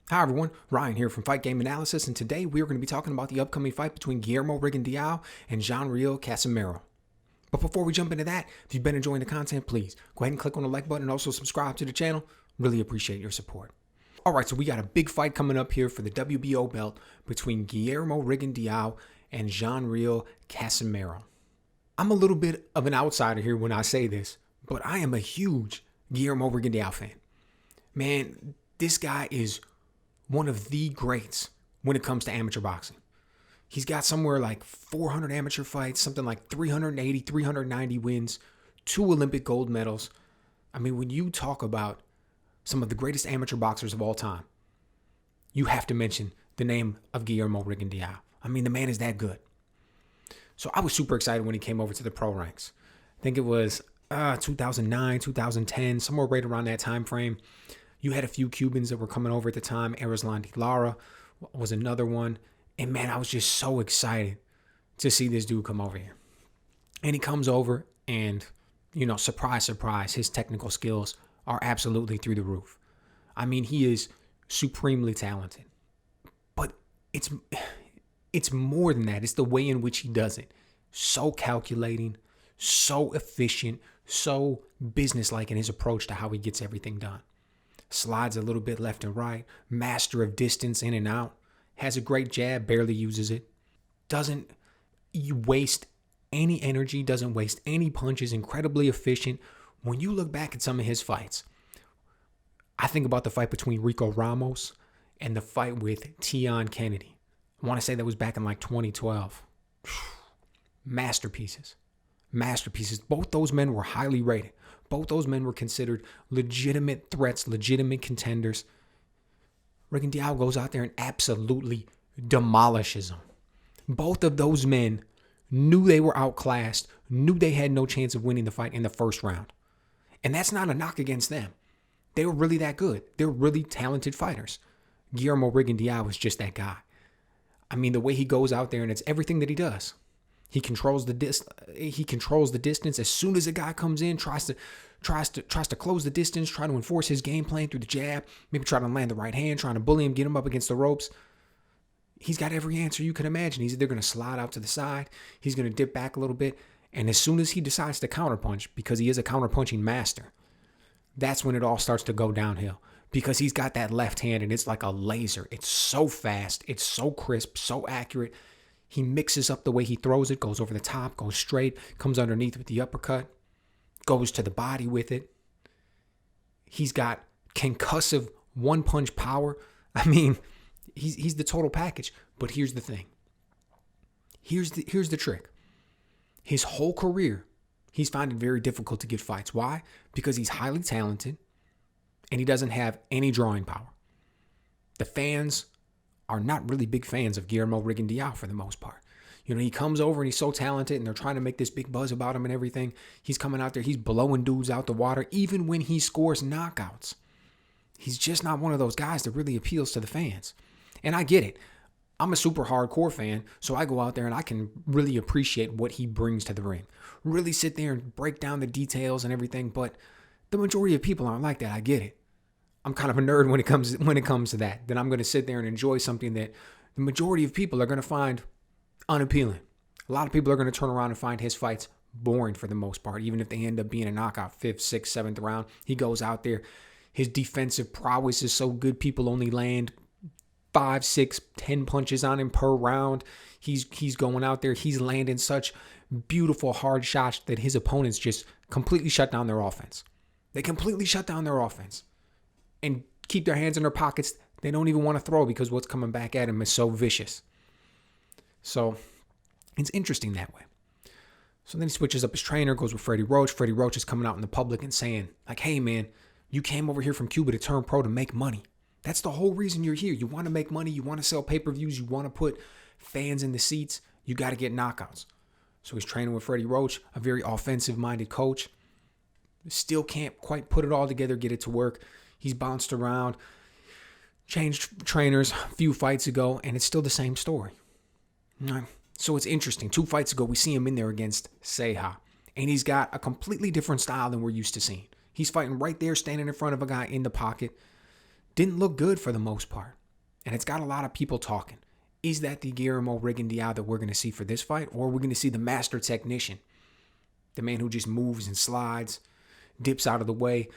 Hi everyone, Ryan here from Fight Game Analysis, and today we are going to be talking about the upcoming fight between Guillermo Rigondeaux and Riel Casimero. But before we jump into that, if you've been enjoying the content, please go ahead and click on the like button and also subscribe to the channel. Really appreciate your support. Alright, so we got a big fight coming up here for the WBO belt between Guillermo Rigondeaux and Riel Casimero. I'm a little bit of an outsider here when I say this, but I am a huge Guillermo Rigondeaux fan. Man, this guy is one of the greats when it comes to amateur boxing. He's got somewhere like 400 amateur fights, something like 380, 390 wins, 2 Olympic gold medals. I mean, when you talk about some of the greatest amateur boxers of all time, you have to mention the name of Guillermo Rigondeaux. I mean, the man is that good. So I was super excited when he came over to the pro ranks. I think it was 2009, 2010, somewhere right around that time frame. You had a few Cubans that were coming over at the time. Erislandy Lara was another one. And man, I was just so excited to see this dude come over here. And he comes over and, surprise, surprise, his technical skills are absolutely through the roof. I mean, he is supremely talented. But it's more than that. It's the way in which he does it. So calculating, so efficient, so businesslike in his approach to how he gets everything done. Slides a little bit left and right, master of distance in and out, has a great jab, barely uses it, doesn't waste any energy, doesn't waste any punches, incredibly efficient. When you look back at some of his fights, I think about the fight between Rico Ramos and the fight with Tion Kennedy. I want to say that was back in like 2012. Masterpieces. Both those men were highly rated. Both those men were considered legitimate threats, legitimate contenders. Rigondeaux goes out there and absolutely demolishes them. Both of those men knew they were outclassed, knew they had no chance of winning the fight in the first round. And that's not a knock against them. They were really that good. They're really talented fighters. Guillermo Rigondeaux was just that guy. I mean, the way he goes out there and it's everything that he does. He controls the distance. As soon as a guy comes in, tries to close the distance, try to enforce his game plan through the jab, maybe try to land the right hand, trying to bully him, get him up against the ropes. He's got every answer you can imagine. He's either going to slide out to the side, he's going to dip back a little bit, and as soon as he decides to counterpunch, because he is a counterpunching master, that's when it all starts to go downhill. Because he's got that left hand and it's like a laser. It's so fast, it's so crisp, so accurate. He mixes up the way he throws it, goes over the top, goes straight, comes underneath with the uppercut, goes to the body with it. He's got concussive one-punch power. I mean, he's the total package. But here's the thing. Here's the trick. His whole career, he's found it very difficult to get fights. Why? Because he's highly talented and he doesn't have any drawing power. The fans are not really big fans of Guillermo Rigondeaux for the most part. He comes over and he's so talented and they're trying to make this big buzz about him and everything. He's coming out there, he's blowing dudes out the water, even when he scores knockouts. He's just not one of those guys that really appeals to the fans. And I get it. I'm a super hardcore fan, so I go out there and I can really appreciate what he brings to the ring. Really sit there and break down the details and everything, but the majority of people aren't like that. I get it. I'm kind of a nerd when it comes to that. Then I'm going to sit there and enjoy something that the majority of people are going to find unappealing. A lot of people are going to turn around and find his fights boring for the most part, even if they end up being a knockout 5th, 6th, 7th round. He goes out there. His defensive prowess is so good, people only land 5, 6, 10 punches on him per round. He's going out there. He's landing such beautiful hard shots that his opponents just completely shut down their offense. They completely shut down their offense and keep their hands in their pockets. They don't even want to throw because what's coming back at him is so vicious. So it's interesting that way. So then he switches up his trainer, goes with Freddie Roach. Freddie Roach is coming out in the public and saying, like, hey, man, you came over here from Cuba to turn pro to make money. That's the whole reason you're here. You want to make money. You want to sell pay-per-views. You want to put fans in the seats. You got to get knockouts. So he's training with Freddie Roach, a very offensive-minded coach. Still can't quite put it all together, get it to work. He's bounced around, changed trainers a few fights ago, and it's still the same story. So it's interesting. 2 fights ago, we see him in there against Ceja, and he's got a completely different style than we're used to seeing. He's fighting right there, standing in front of a guy in the pocket. didn't look good for the most part. And it's got a lot of people talking. Is that the Guillermo Rigondeaux that we're going to see for this fight? Or are we going to see the master technician? The man who just moves and slides, dips out of the way,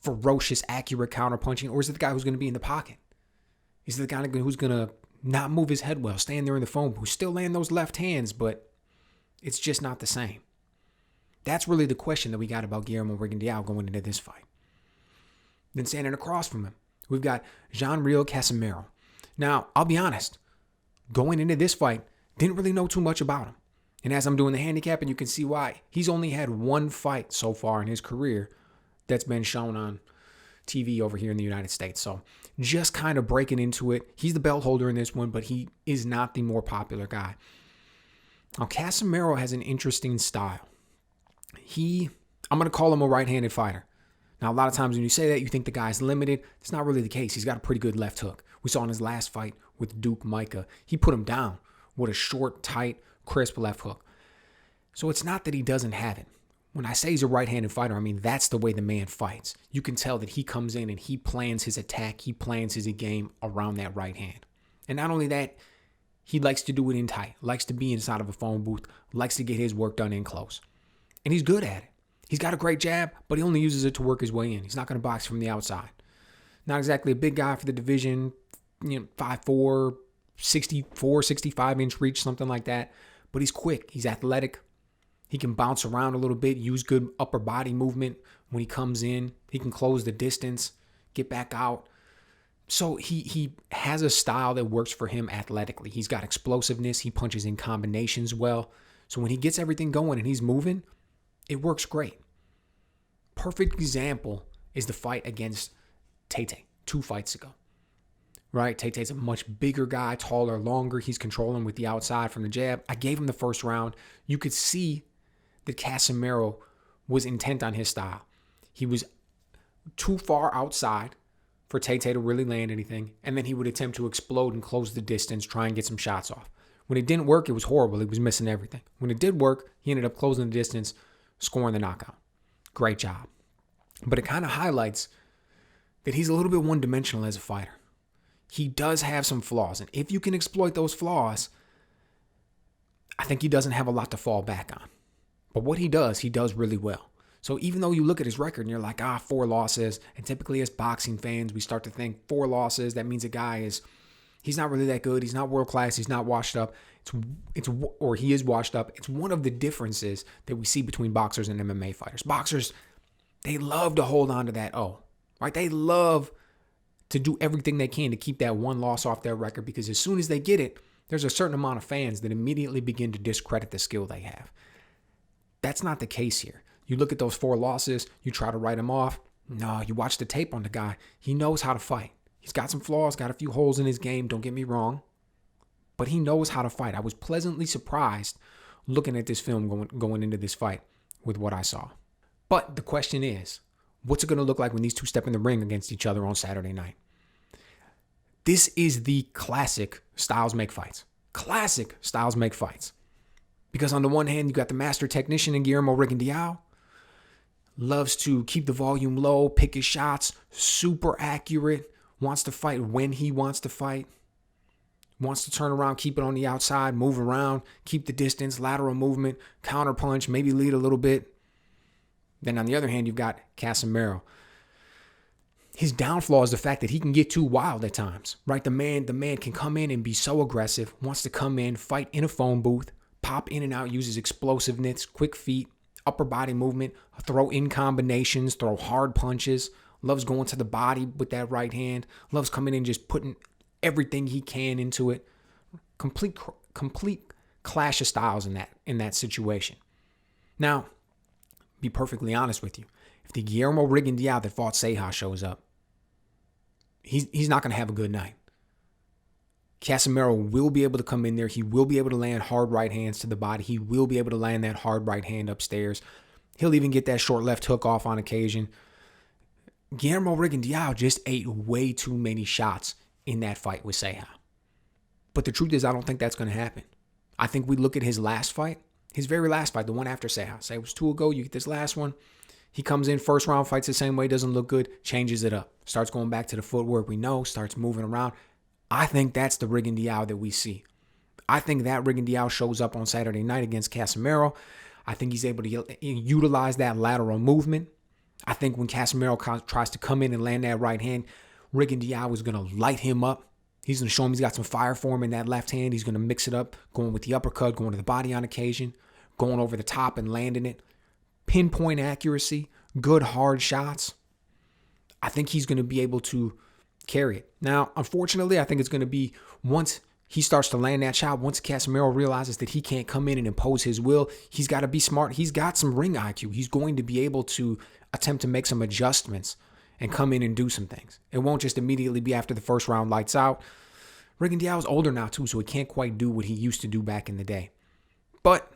ferocious, accurate counterpunching? Or is it the guy who's going to be in the pocket? Is it the guy who's going to not move his head well, stand there in the phone, who's still laying those left hands, but it's just not the same? That's really the question that we got about Guillermo Rigondeaux going into this fight. Then standing across from him, we've got Riel Casimero. Now, I'll be honest, going into this fight, didn't really know too much about him. And as I'm doing the handicapping, you can see why. He's only had one fight so far in his career that's been shown on TV over here in the United States. So just kind of breaking into it. He's the belt holder in this one, but he is not the more popular guy. Now, Casimero has an interesting style. I'm going to call him a right-handed fighter. Now, a lot of times when you say that, you think the guy's limited. It's not really the case. He's got a pretty good left hook. We saw in his last fight with Duke Micah, he put him down with a short, tight, crisp left hook. So it's not that he doesn't have it. When I say he's a right-handed fighter, I mean that's the way the man fights. You can tell that he comes in and he plans his attack, he plans his game around that right hand. And not only that, he likes to do it in tight, likes to be inside of a phone booth, likes to get his work done in close. And he's good at it. He's got a great jab, but he only uses it to work his way in. He's not going to box from the outside. Not exactly a big guy for the division, 5'4", 64, 65-inch reach, something like that. But he's quick. He's athletic. He can bounce around a little bit, use good upper body movement when he comes in. He can close the distance, get back out. So he has a style that works for him athletically. He's got explosiveness. He punches in combinations well. So when he gets everything going and he's moving, it works great. Perfect example is the fight against Tate 2 fights ago. Right? Tate's a much bigger guy, taller, longer. He's controlling with the outside from the jab. I gave him the first round. You could see that Casimero was intent on his style. He was too far outside for Tate to really land anything, and then he would attempt to explode and close the distance, try and get some shots off. When it didn't work, it was horrible. He was missing everything. When it did work, he ended up closing the distance, scoring the knockout. Great job. But it kind of highlights that he's a little bit one-dimensional as a fighter. He does have some flaws, and if you can exploit those flaws, I think he doesn't have a lot to fall back on. But what he does really well. So even though you look at his record and you're like, 4 losses, and typically as boxing fans, we start to think 4 losses, that means a guy he's not really that good, he's not world class, he's not washed up, or he is washed up. It's one of the differences that we see between boxers and MMA fighters. Boxers, they love to hold on to that right? They love to do everything they can to keep that one loss off their record, because as soon as they get it, there's a certain amount of fans that immediately begin to discredit the skill they have. That's not the case here. You look at those 4 losses, you try to write them off. No, you watch the tape on the guy. He knows how to fight. He's got some flaws, got a few holes in his game, don't get me wrong. But he knows how to fight. I was pleasantly surprised looking at this film going into this fight with what I saw. But the question is, what's it going to look like when these two step in the ring against each other on Saturday night? This is the classic styles make fights. Classic styles make fights. Because on the one hand, you got the master technician in Guillermo Rigondeaux. Loves to keep the volume low, pick his shots, super accurate, wants to fight when he wants to fight. Wants to turn around, keep it on the outside, move around, keep the distance, lateral movement, counter punch, maybe lead a little bit. Then on the other hand, you've got Casimero. His downfall is the fact that he can get too wild at times, right? The man can come in and be so aggressive, wants to come in, fight in a phone booth, pop in and out, uses explosiveness, quick feet, upper body movement, throw in combinations, throw hard punches, loves going to the body with that right hand, loves coming in just putting everything he can into it. Complete clash of styles in that situation. Now, be perfectly honest with you. If the Guillermo Rigondeaux that fought Ceja shows up, he's not going to have a good night. Casimero will be able to come in there. He will be able to land hard right hands to the body. He will be able to land that hard right hand upstairs. He'll even get that short left hook off on occasion. Guillermo Rigondeaux just ate way too many shots in that fight with Ceja. But the truth is, I don't think that's going to happen. I think we look at his last fight, his very last fight, the one after Ceja. Say it was 2 ago, you get this last one. He comes in first round, fights the same way, doesn't look good, changes it up. Starts going back to the footwork we know, starts moving around. I think that's the Rigondeaux that we see. I think that Rigondeaux shows up on Saturday night against Casimero. I think he's able to utilize that lateral movement. I think when Casimero tries to come in and land that right hand, Rigondeaux is going to light him up. He's going to show him he's got some fire for him in that left hand. He's going to mix it up, going with the uppercut, going to the body on occasion, going over the top and landing it. Pinpoint accuracy, good hard shots. I think he's going to be able to carry it. Now, unfortunately, I think it's going to be once he starts to land that shot, once Casimero realizes that he can't come in and impose his will, he's got to be smart. He's got some ring IQ. He's going to be able to attempt to make some adjustments and come in and do some things. It won't just immediately be after the first round lights out. Rigondeaux is older now too, so he can't quite do what he used to do back in the day. But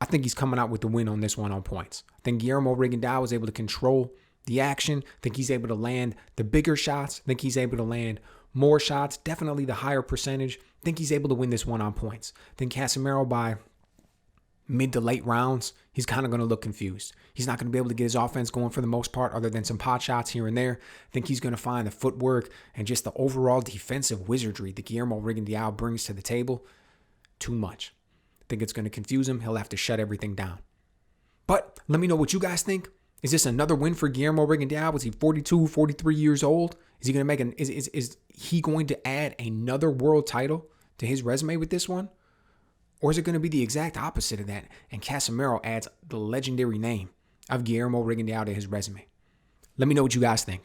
I think he's coming out with the win on this one on points. I think Guillermo Rigondeaux was able to control the action. I think he's able to land the bigger shots. I think he's able to land more shots, definitely the higher percentage. I think he's able to win this one on points. I think Casimero, by mid to late rounds, he's kind of going to look confused. He's not going to be able to get his offense going for the most part, other than some pot shots here and there. I think he's going to find the footwork and just the overall defensive wizardry that Guillermo Rigondeaux brings to the table too much. I think it's going to confuse him. He'll have to shut everything down. But let me know what you guys think. Is this another win for Guillermo Rigondeaux? Was he 42, 43 years old? Is he going to make is he going to add another world title to his resume with this one? Or is it going to be the exact opposite of that, and Casimero adds the legendary name of Guillermo Rigondeaux to his resume? Let me know what you guys think.